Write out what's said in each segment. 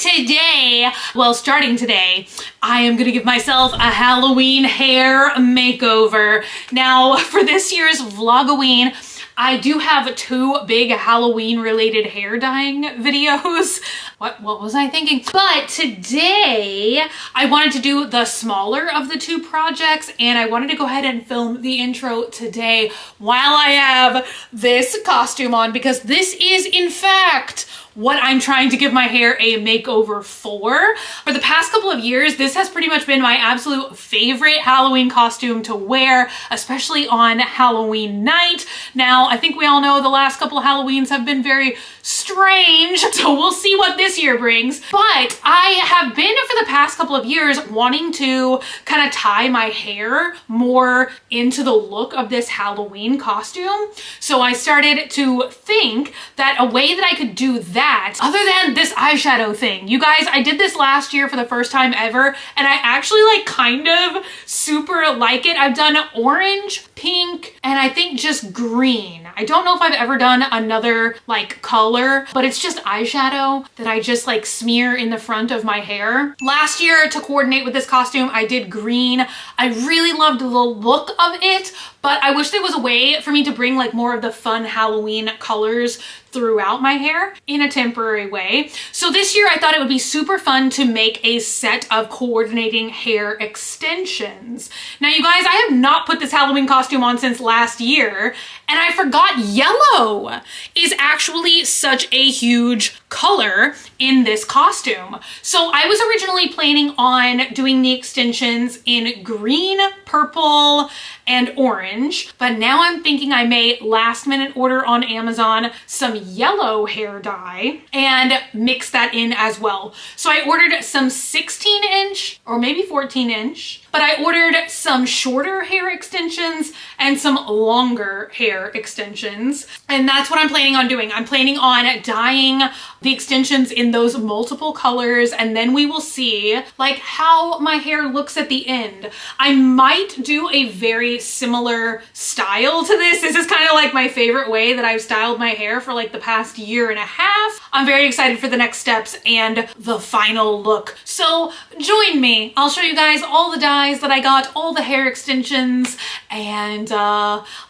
today, well, starting today, I am gonna give myself a Halloween hair makeover. Now, for this year's Vlogoween, I do have two big Halloween related hair dyeing videos. What was I thinking? But today I wanted to do the smaller of the two projects, and I wanted to go ahead and film the intro today while I have this costume on, because this is in fact what I'm trying to give my hair a makeover for. For the past couple of years, this has pretty much been my absolute favorite Halloween costume to wear, especially on Halloween night. Now, I think we all know the last couple of Halloweens have been very strange, so we'll see what this year brings. But I have been, for the past couple of years, wanting to kind of tie my hair more into the look of this Halloween costume. So I started to think that a way that I could do that, other than this eyeshadow thing. You guys, I did this last year for the first time ever, and I actually kind of super like it. I've done orange, pink, and I think just green. I don't know if I've ever done another color, but it's just eyeshadow that I just smear in the front of my hair. Last year, to coordinate with this costume, I did green. I really loved the look of it, but I wish there was a way for me to bring more of the fun Halloween colors throughout my hair in a temporary way. So this year I thought it would be super fun to make a set of coordinating hair extensions. Now you guys, I have not put this Halloween costume on since last year, and I forgot yellow is actually such a huge color in this costume. So I was originally planning on doing the extensions in green, purple, and orange, but now I'm thinking I may last minute order on Amazon some yellow hair dye and mix that in as well. So I ordered some 16-inch or maybe 14-inch, but I ordered some shorter hair extensions and some longer hair extensions. And that's what I'm planning on doing. I'm planning on dyeing the extensions in those multiple colors, and then we will see how my hair looks at the end. I might do a very similar style to this. This is kind of my favorite way that I've styled my hair for the past year and a half. I'm very excited for the next steps and the final look. So join me. I'll show you guys all the dyes that I got, all the hair extensions, and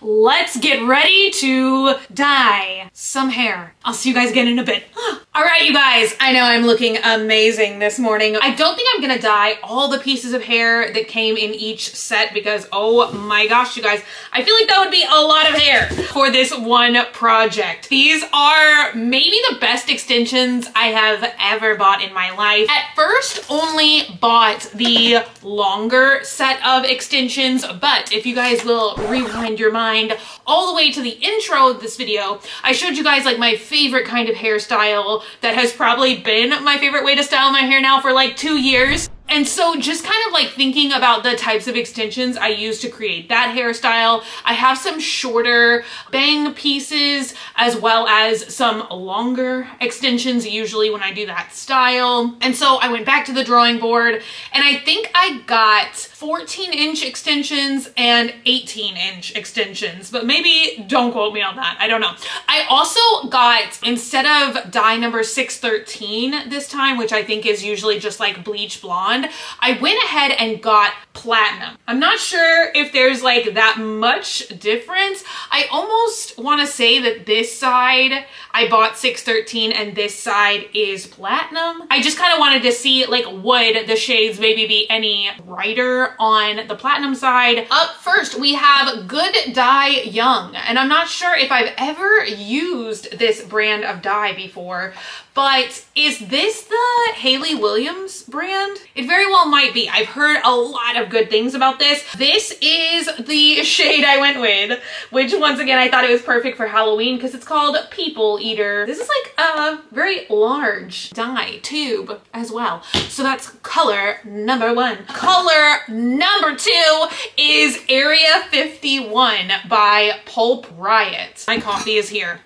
let's get ready to dye some hair. I'll see you guys again in a bit. All right, you guys, I know I'm looking amazing this morning. I don't think I'm gonna dye all the pieces of hair that came in each set because, oh my gosh, you guys, I feel like that would be a lot of hair for this one project. These are maybe the best extensions I have ever bought in my life. At first, only bought the longer set of extensions, but if you guys will rewind your mind all the way to the intro of this video, I showed you guys my favorite kind of hairstyle that has probably been my favorite way to style my hair now for 2 years. And so just kind of thinking about the types of extensions I use to create that hairstyle, I have some shorter bang pieces as well as some longer extensions usually when I do that style. And so I went back to the drawing board, and I think I got 14-inch extensions and 18-inch extensions, but maybe don't quote me on that. I don't know. I also got, instead of dye number 613 this time, which I think is usually just bleach blonde, I went ahead and got platinum. I'm not sure if there's that much difference. I almost want to say that this side I bought 613 and this side is platinum. I just kind of wanted to see would the shades maybe be any brighter on the platinum side. Up first we have Good Dye Young, and I'm not sure if I've ever used this brand of dye before, but is this the Hayley Williams brand? It very well might be. I've heard a lot of good things about this. This is the shade I went with, which once again, I thought it was perfect for Halloween because it's called People Eater. This is a very large dye tube as well. So that's color number 1. Color number 2 is Area 51 by Pulp Riot. My coffee is here.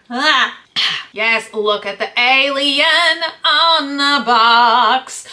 Yes, look at the alien on the box.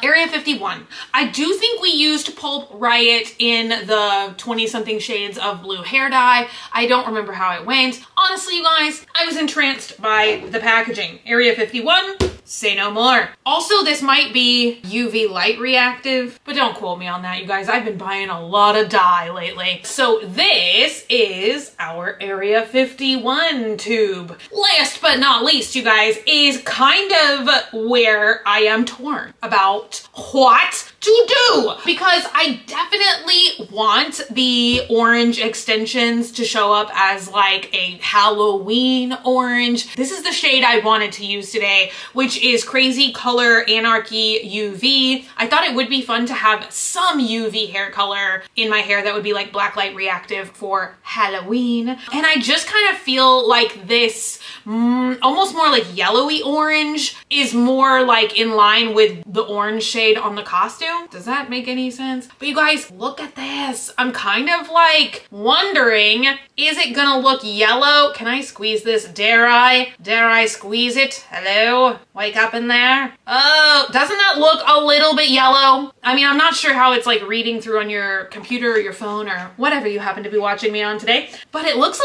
Area 51. I do think we used Pulp Riot in the 20-something shades of blue hair dye. I don't remember how it went. Honestly, you guys, I was entranced by the packaging. Area 51, say no more. Also, this might be UV light reactive, but don't quote me on that, you guys. I've been buying a lot of dye lately. So this is our Area 51 tube. Last but not least, you guys, is kind of where I am torn about what to do, because I definitely want the orange extensions to show up as like a Halloween orange. This is the shade I wanted to use today, which is Crazy Color Anarchy UV. I thought it would be fun to have some UV hair color in my hair that would be like black light reactive for Halloween. And I just kind of feel like this almost more like yellowy orange is more like in line with the orange shade on the costume. Does that make any sense? But you guys, look at this. I'm kind of like wondering, is it gonna look yellow? Can I squeeze this? Dare I? Dare I squeeze it? Hello? Wake up in there. Oh, doesn't that look a little bit yellow? I mean, I'm not sure how it's like reading through on your computer or your phone or whatever you happen to be watching me on today, but it looks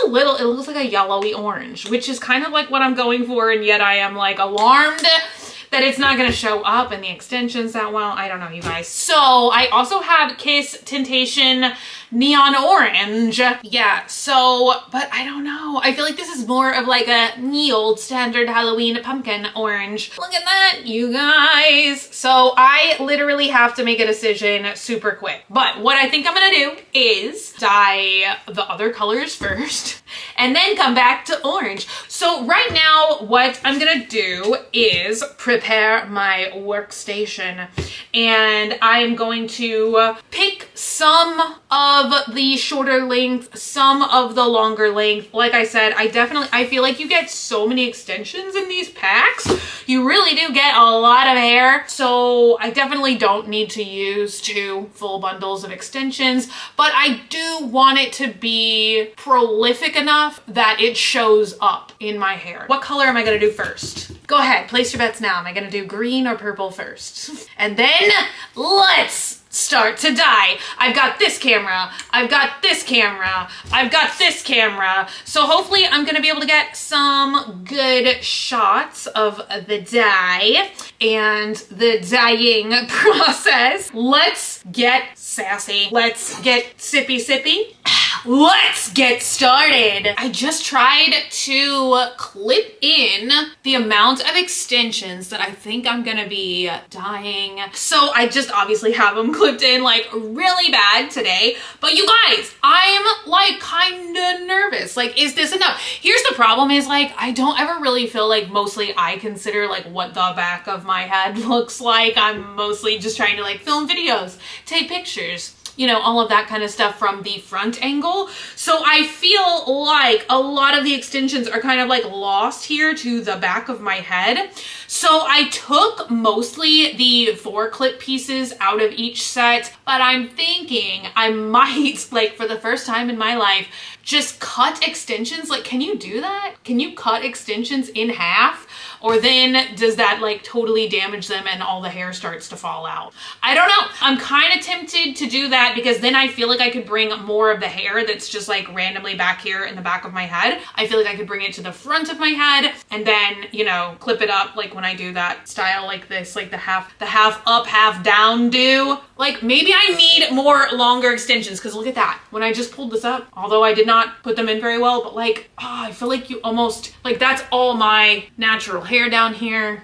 like a yellowy orange, which is kind of like what I'm going for, and yet I am like alarmed that it's not gonna show up in the extensions that well. I don't know, you guys. So I also have Kiss Tintation Neon Orange. Yeah, so, but I don't know. I feel like this is more of like a old standard Halloween pumpkin orange. Look at that, you guys. So I literally have to make a decision super quick. But what I think I'm gonna do is dye the other colors first and then come back to orange. So right now, what I'm gonna do is prepare my workstation, and I am going to pick some of the shorter length, some of the longer length. Like I said, I feel like you get so many extensions in these packs. You really do get a lot of hair. So I definitely don't need to use 2 full bundles of extensions, but I do want it to be prolific enough that it shows up in my hair. What color am I gonna do first? Go ahead, place your bets now. Am I gonna do green or purple first? And then let's start to dye. I've got this camera, I've got this camera, I've got this camera. So hopefully I'm gonna be able to get some good shots of the dye and the dyeing process. Let's get sassy. Let's get sippy. Let's get started. I just tried to clip in the amount of extensions that I think I'm gonna be dyeing. So I just obviously have them clipped in like really bad today. But you guys, I'm like kinda nervous. Like, is this enough? Here's the problem is like, I don't ever really feel like mostly I consider like what the back of my head looks like. I'm mostly just trying to like film videos, take pictures, you know, all of that kind of stuff from the front angle. So I feel like a lot of the extensions are kind of like lost here to the back of my head. So I took mostly the 4 clip pieces out of each set, but I'm thinking I might, like for the first time in my life, just cut extensions. Like, can you do that? Can you cut extensions in half? Or then does that like totally damage them and all the hair starts to fall out? I don't know. I'm kind of tempted to do that because then I feel like I could bring more of the hair that's just like randomly back here in the back of my head. I feel like I could bring it to the front of my head and then, you know, clip it up like when I do that style like this, like the half up, half down do. Like maybe I need more longer extensions because look at that. When I just pulled this up, although I did not put them in very well, but like, oh, I feel like you almost, like that's all my natural hair down here.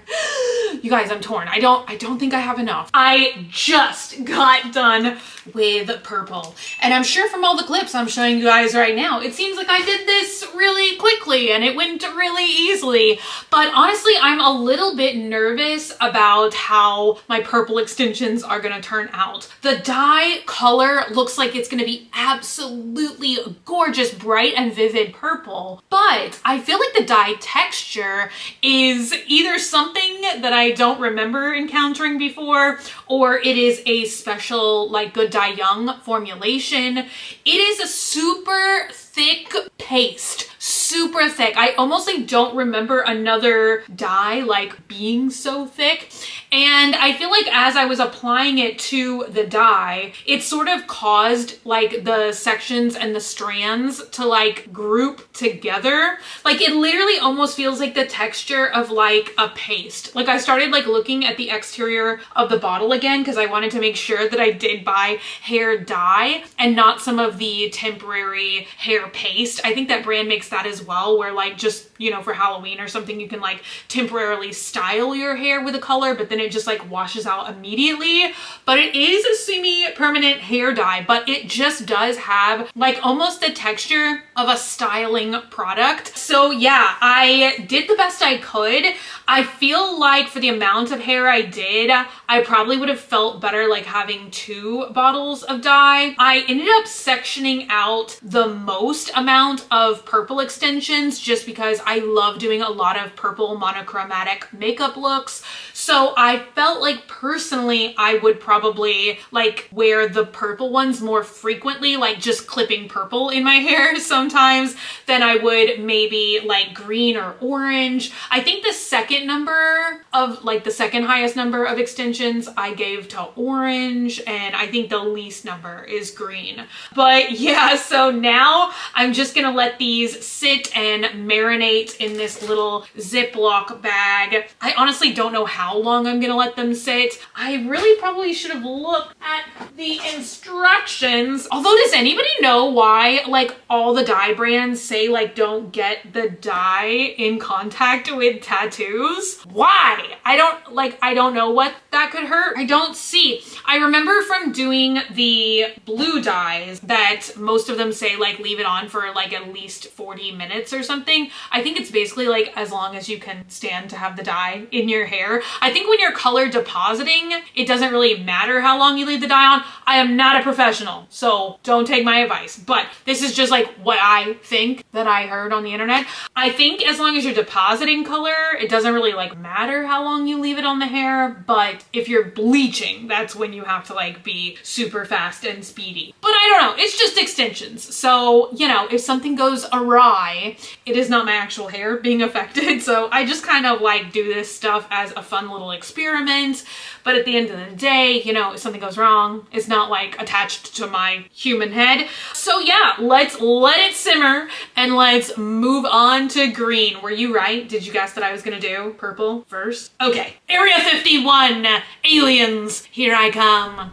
You guys, I'm torn. I don't think I have enough. I just got done with purple. And I'm sure from all the clips I'm showing you guys right now, it seems like I did this really quickly and it went really easily. But honestly, I'm a little bit nervous about how my purple extensions are gonna turn out. The dye color looks like it's gonna be absolutely gorgeous, bright and vivid purple. But I feel like the dye texture is either something that I don't remember encountering before, or it is a special like Good Dye Young formulation. It is a super thick paste. super thick. I almost like don't remember another dye like being so thick. And I feel like as I was applying it to the dye, it sort of caused like the sections and the strands to like group together. Like it literally almost feels like the texture of like a paste. Like I started like looking at the exterior of the bottle again because I wanted to make sure that I did buy hair dye and not some of the temporary hair paste. I think that brand makes that as well, where like just, you know, for Halloween or something, you can like temporarily style your hair with a color, but then it just like washes out immediately. But it is a semi-permanent hair dye, but it just does have like almost the texture of a styling product. So yeah, I did the best I could. I feel like for the amount of hair I did, I probably would have felt better like having 2 bottles of dye. I ended up sectioning out the most amount of purple extensions just because I love doing a lot of purple monochromatic makeup looks. So I felt like personally I would probably like wear the purple ones more frequently, like just clipping purple in my hair sometimes, than I would maybe like green or orange. I think the second highest number of extensions I gave to orange, and I think the least number is green. But yeah, so now I'm just gonna let these sit and marinate in this little Ziploc bag. I honestly don't know how long I'm gonna let them sit. I really probably should have looked at the instructions. Although, does anybody know why like all the dye brands say like don't get the dye in contact with tattoos? Why? I don't know what that could hurt. I don't see. I remember from doing the blue dyes that most of them say like leave it on for like at least 40 minutes or something. I think it's basically like as long as you can stand to have the dye in your hair. I think when you're color depositing, it doesn't really matter how long you leave the dye on. I am not a professional, so don't take my advice, but this is just like what I think that I heard on the internet. I think as long as you're depositing color, it doesn't really like matter how long you leave it on the hair, but if you're bleaching, that's when you have to like be super fast and speedy. But I don't know, it's just extensions. So, you know, if something goes awry, it is not my actual hair being affected. So I just kind of like do this stuff as a fun little experiment. But at the end of the day, you know, if something goes wrong, it's not like attached to my human head. So yeah, let's let it simmer and let's move on to green. Were you right? Did you guess that I was gonna do purple first? Okay, Area 51, aliens, here I come.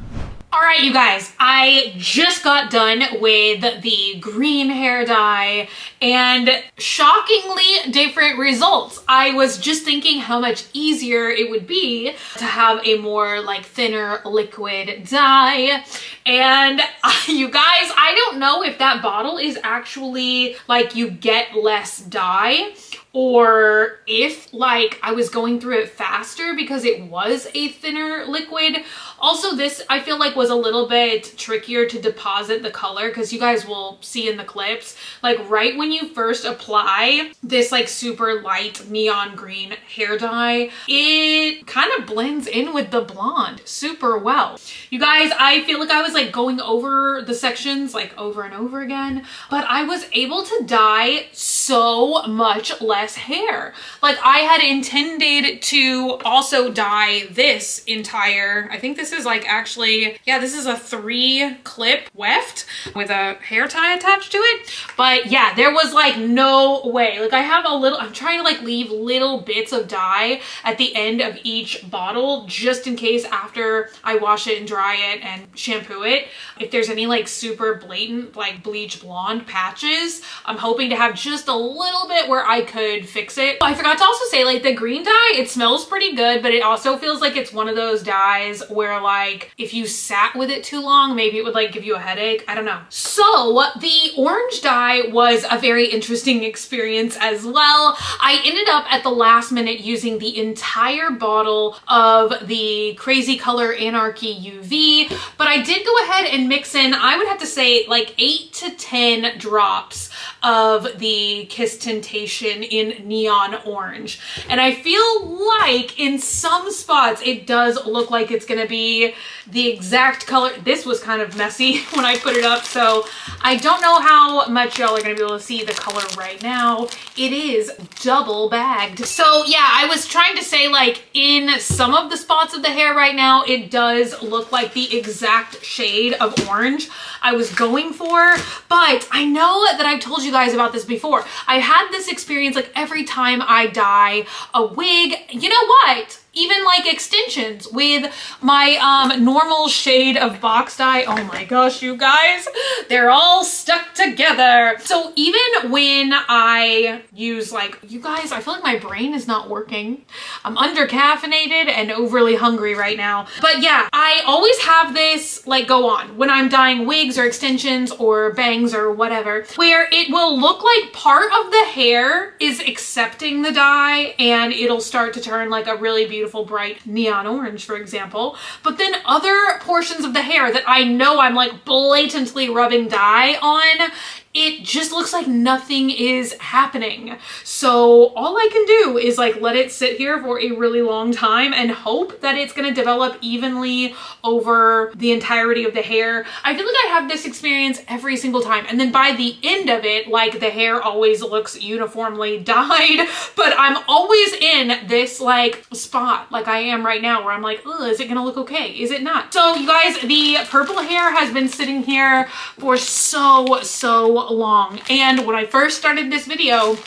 All right, you guys, I just got done with the green hair dye and shockingly different results. I was just thinking how much easier it would be to have a more like thinner liquid dye. And you guys, I don't know if that bottle is actually like you get less dye, or if like I was going through it faster because it was a thinner liquid. Also, this I feel like was a little bit trickier to deposit the color because you guys will see in the clips, like right when you first apply this like super light neon green hair dye, it kind of blends in with the blonde super well. You guys, I feel like I was like going over the sections like over and over again, but I was able to dye so much less hair. Like I had intended to also dye this entire, I think this is like actually, yeah, this is a 3 clip weft with a hair tie attached to it. But yeah, there was like no way. Like I have a little, I'm trying to like leave little bits of dye at the end of each bottle just in case after I wash it and dry it and shampoo it, if there's any like super blatant like bleach blonde patches, I'm hoping to have just a little bit where I could fix it. I forgot to also say like the green dye, it smells pretty good, but it also feels like it's one of those dyes where like if you sat with it too long, maybe it would like give you a headache. I don't know. So the orange dye was a very interesting experience as well. I ended up at the last minute using the entire bottle of the Crazy Color Anarchy UV, but I did go ahead and mix in, I would have to say like 8 to 10 drops of the Kiss Tintation in neon orange. And I feel like in some spots, it does look like it's gonna be the exact color. This was kind of messy when I put it up, so I don't know how much y'all are gonna be able to see the color right now. It is double bagged. So yeah, I was trying to say, like, in some of the spots of the hair right now, it does look like the exact shade of orange I was going for, but I know that I've told you guys about this before. I had this experience, like, every time I dye a wig, you know what? Even like extensions with my normal shade of box dye. Oh my gosh, you guys, they're all stuck together. So even when I use, like, you guys, I feel like my brain is not working. I'm under caffeinated and overly hungry right now. But yeah, I always have this like go on when I'm dyeing wigs or extensions or bangs or whatever, where it will look like part of the hair is accepting the dye and it'll start to turn like a really beautiful bright neon orange, for example. But then other portions of the hair that I know I'm like blatantly rubbing dye on, it just looks like nothing is happening. So all I can do is like let it sit here for a really long time and hope that it's gonna develop evenly over the entirety of the hair. I feel like I have this experience every single time, and then by the end of it, like, the hair always looks uniformly dyed, but I'm always in this like spot like I am right now where I'm like, ugh, is it gonna look okay? Is it not? So you guys, the purple hair has been sitting here for so long, and when I first started this video,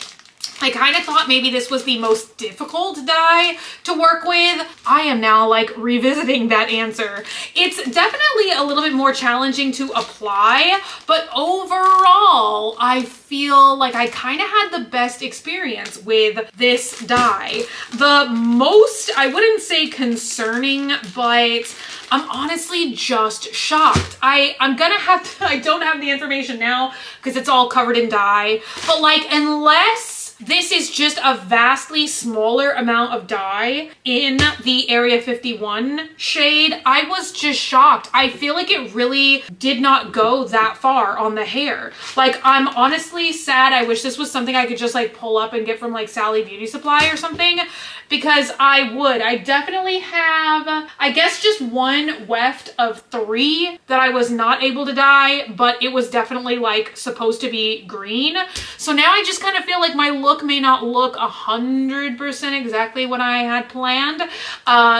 I kind of thought maybe this was the most difficult dye to work with. I am now like revisiting that answer. It's definitely a little bit more challenging to apply, but overall, I feel like I kind of had the best experience with this dye. The most, I wouldn't say concerning, but I'm honestly just shocked. I'm gonna have to, I don't have the information now because it's all covered in dye, but like, unless this is just a vastly smaller amount of dye in the Area 51 shade, I was just shocked. I feel like it really did not go that far on the hair. Like, I'm honestly sad. I wish this was something I could just like pull up and get from like Sally Beauty Supply or something, because I definitely have, I guess, just one weft of 3 that I was not able to dye, but it was definitely like supposed to be green. So now I just kind of feel like my look may not look 100% exactly what I had planned,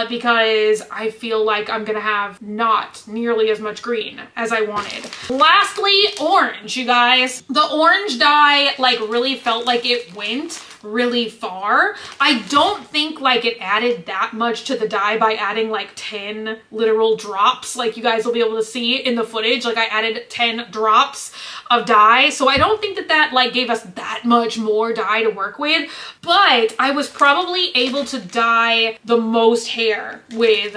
because I feel like I'm gonna have not nearly as much green as I wanted. Lastly, orange, you guys. The orange dye like really felt like it went really far. I don't think like it added that much to the dye by adding like 10 literal drops, like you guys will be able to see in the footage. Like, I added 10 drops of dye, so I don't think that that like gave us that much more dye to work with, but I was probably able to dye the most hair with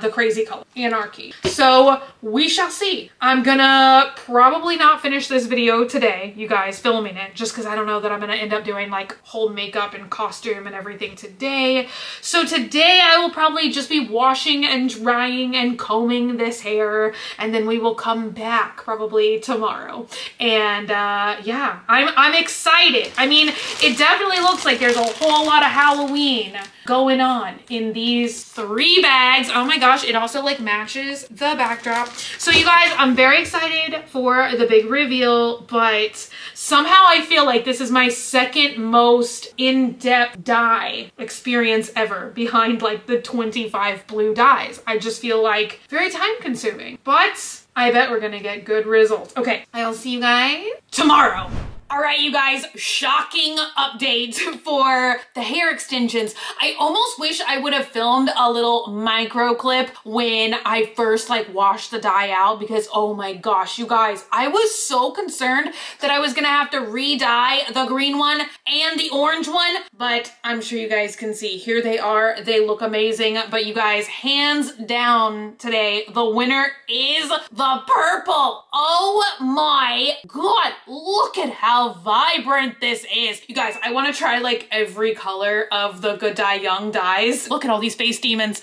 the crazy color, Anarchy. So we shall see. I'm gonna probably not finish this video today, you guys, filming it, just because I don't know that I'm gonna end up doing like whole makeup and costume and everything today. So today I will probably just be washing and drying and combing this hair, and then we will come back probably tomorrow. And yeah, I'm excited. I mean, it definitely looks like there's a whole lot of Halloween going on in these 3 bags. Oh my gosh, it also like matches the backdrop. So you guys, I'm very excited for the big reveal, but somehow I feel like this is my second most in-depth dye experience ever, behind like the 25 blue dyes. I just feel like very time consuming, but I bet we're gonna get good results. Okay, I'll see you guys tomorrow. All right, you guys, shocking update for the hair extensions. I almost wish I would have filmed a little micro clip when I first like washed the dye out, because oh my gosh, you guys, I was so concerned that I was gonna have to re-dye the green one and the orange one, but I'm sure you guys can see, here they are. They look amazing, but you guys, hands down today, the winner is the purple. Oh my God, look at how vibrant this is. You guys, I want to try like every color of the Good Dye Young dyes. Look at all these face demons.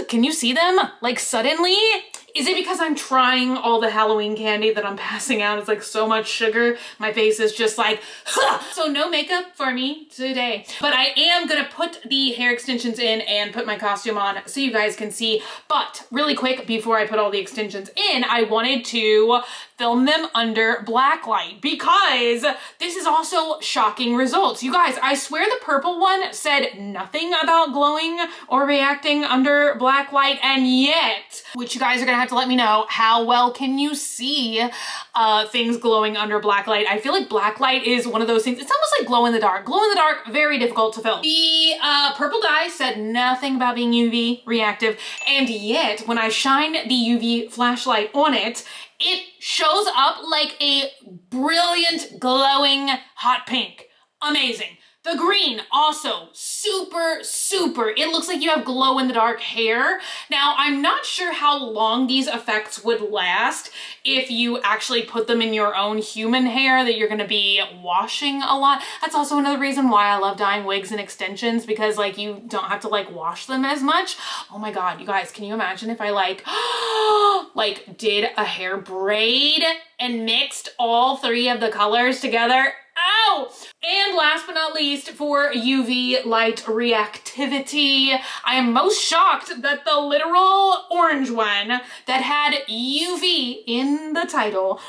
Can you see them? Like, suddenly Is it because I'm trying all the Halloween candy that I'm passing out? It's like so much sugar. My face is just like, huh! So no makeup for me today. But I am gonna put the hair extensions in and put my costume on so you guys can see. But really quick, before I put all the extensions in, I wanted to film them under black light because this is also shocking results. You guys, I swear the purple one said nothing about glowing or reacting under black light, and yet, which you guys are gonna have to let me know, how well can you see things glowing under black light? I feel like black light is one of those things, it's almost like glow in the dark. Glow in the dark, very difficult to film. The purple dye said nothing about being UV reactive, and yet when I shine the UV flashlight on it, it shows up like a brilliant, glowing hot pink. Amazing. The green, also super, super. It looks like you have glow in the dark hair. Now, I'm not sure how long these effects would last if you actually put them in your own human hair that you're gonna be washing a lot. That's also another reason why I love dyeing wigs and extensions, because like you don't have to like wash them as much. Oh my God, you guys, can you imagine if I like did a hair braid and mixed all three of the colors together? Ow! And last but not least, for UV light reactivity, I am most shocked that the literal orange one that had UV in the title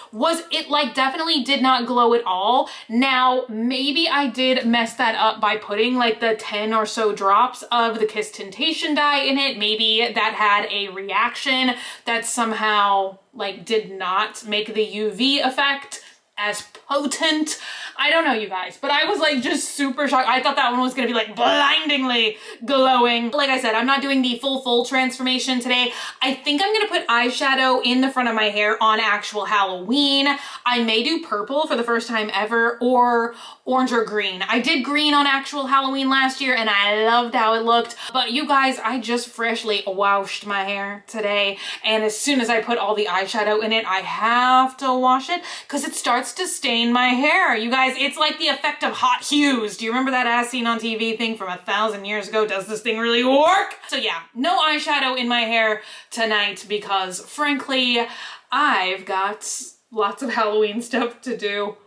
it like definitely did not glow at all. Now, maybe I did mess that up by putting like the 10 or so drops of the Kiss Tintation dye in it. Maybe that had a reaction that somehow like did not make the UV effect as potent. I don't know, you guys, but I was like just super shocked. I thought that one was gonna be like blindingly glowing. Like I said, I'm not doing the full transformation today. I think I'm gonna put eyeshadow in the front of my hair on actual Halloween. I may do purple for the first time ever, or orange or green. I did green on actual Halloween last year and I loved how it looked. But you guys, I just freshly washed my hair today, and as soon as I put all the eyeshadow in it, I have to wash it because it starts to stain my hair. You guys, it's like the effect of hot hues. Do you remember that as seen on TV thing from 1,000 years ago? Does this thing really work? So yeah, no eyeshadow in my hair tonight because frankly, I've got lots of Halloween stuff to do.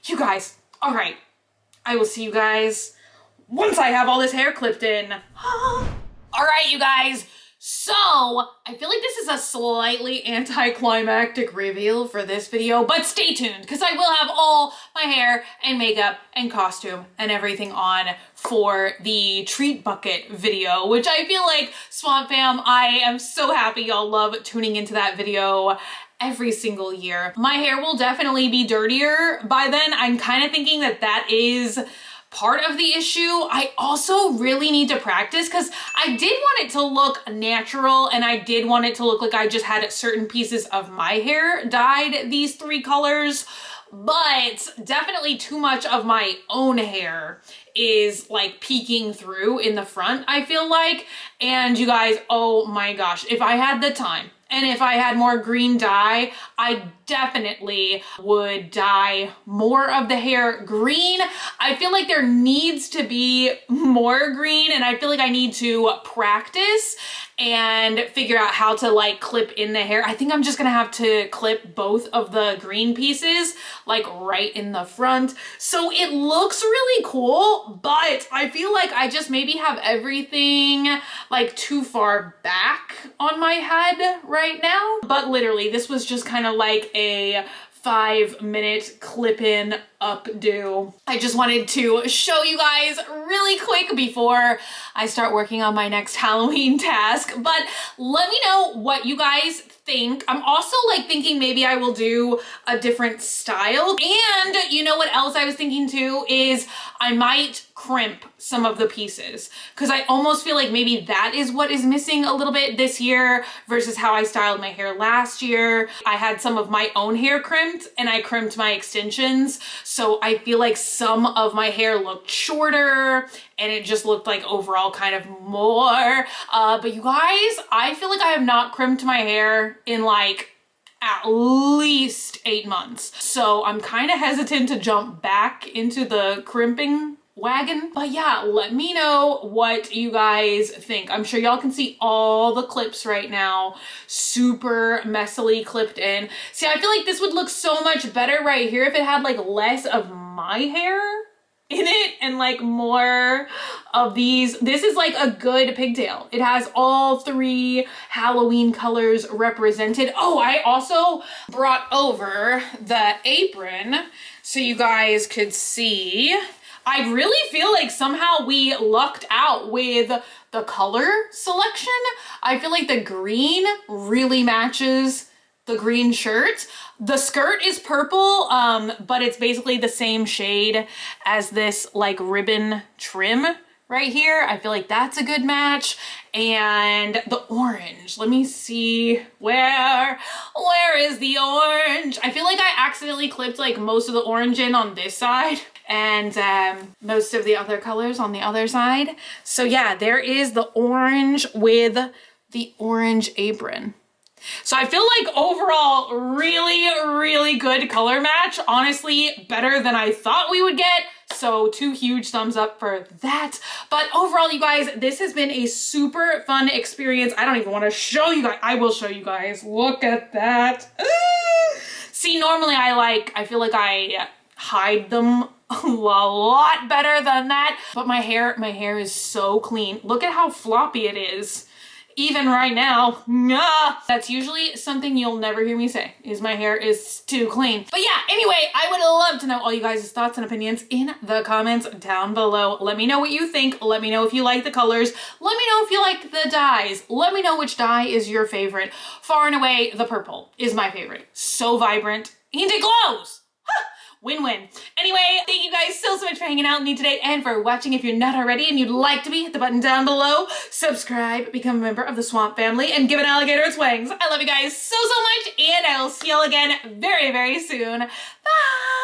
You guys, all right, I will see you guys once I have all this hair clipped in. All right, you guys. So, I feel like this is a slightly anticlimactic reveal for this video, but stay tuned because I will have all my hair and makeup and costume and everything on for the treat bucket video, which I feel like, Swamp Fam, I am so happy y'all love tuning into that video every single year. My hair will definitely be dirtier by then. I'm kind of thinking that that is part of the issue. I also really need to practice because I did want it to look natural and I did want it to look like I just had certain pieces of my hair dyed these three colors, but definitely too much of my own hair is like peeking through in the front, I feel like. And you guys, oh my gosh, if I had the time and if I had more green dye, I definitely would dye more of the hair green. I feel like there needs to be more green and I feel like I need to practice and figure out how to like clip in the hair. I think I'm just gonna have to clip both of the green pieces like right in the front. So it looks really cool, but I feel like I just maybe have everything like too far back on my head right now. But literally this was just kind of like a 5-minute clip-in updo. I just wanted to show you guys really quick before I start working on my next Halloween task, but let me know what you guys think. I'm also like thinking maybe I will do a different style. And you know what else I was thinking too is I might crimp some of the pieces because I almost feel like maybe that is what is missing a little bit this year versus how I styled my hair last year. I had some of my own hair crimped and I crimped my extensions. So I feel like some of my hair looked shorter and it just looked like overall kind of more. But you guys, I feel like I have not crimped my hair in like at least 8 months. So I'm kind of hesitant to jump back into the crimping wagon. But yeah, let me know what you guys think. I'm sure y'all can see all the clips right now, super messily clipped in. See, I feel like this would look so much better right here if it had like less of my hair in it and like more of these. This is like a good pigtail. It has all 3 Halloween colors represented. Oh, I also brought over the apron so you guys could see. I really feel like somehow we lucked out with the color selection. I feel like the green really matches the green shirt. The skirt is purple, but it's basically the same shade as this like ribbon trim right here. I feel like that's a good match. And the orange, let me see, where is the orange? I feel like I accidentally clipped like most of the orange in on this side and most of the other colors on the other side. So yeah, there is the orange with the orange apron. So I feel like overall, really good color match. Honestly, better than I thought we would get. So 2 huge thumbs up for that. But overall, you guys, this has been a super fun experience. I don't even want to show you guys. I will show you guys. Look at that. See, normally I feel like I hide them a lot better than that. But my hair is so clean. Look at how floppy it is. Even right now, that's usually something you'll never hear me say, is my hair is too clean. But yeah, anyway, I would love to know all you guys' thoughts and opinions in the comments down below. Let me know what you think. Let me know if you like the colors. Let me know if you like the dyes. Let me know which dye is your favorite. Far and away, the purple is my favorite. So vibrant and it glows. Win-win. Anyway, thank you guys so much for hanging out with me today and for watching. If you're not already and you'd like to be, hit the button down below, subscribe, become a member of the Swamp family, and give an alligator its wings. I love you guys so much, and I will see y'all again very soon. Bye!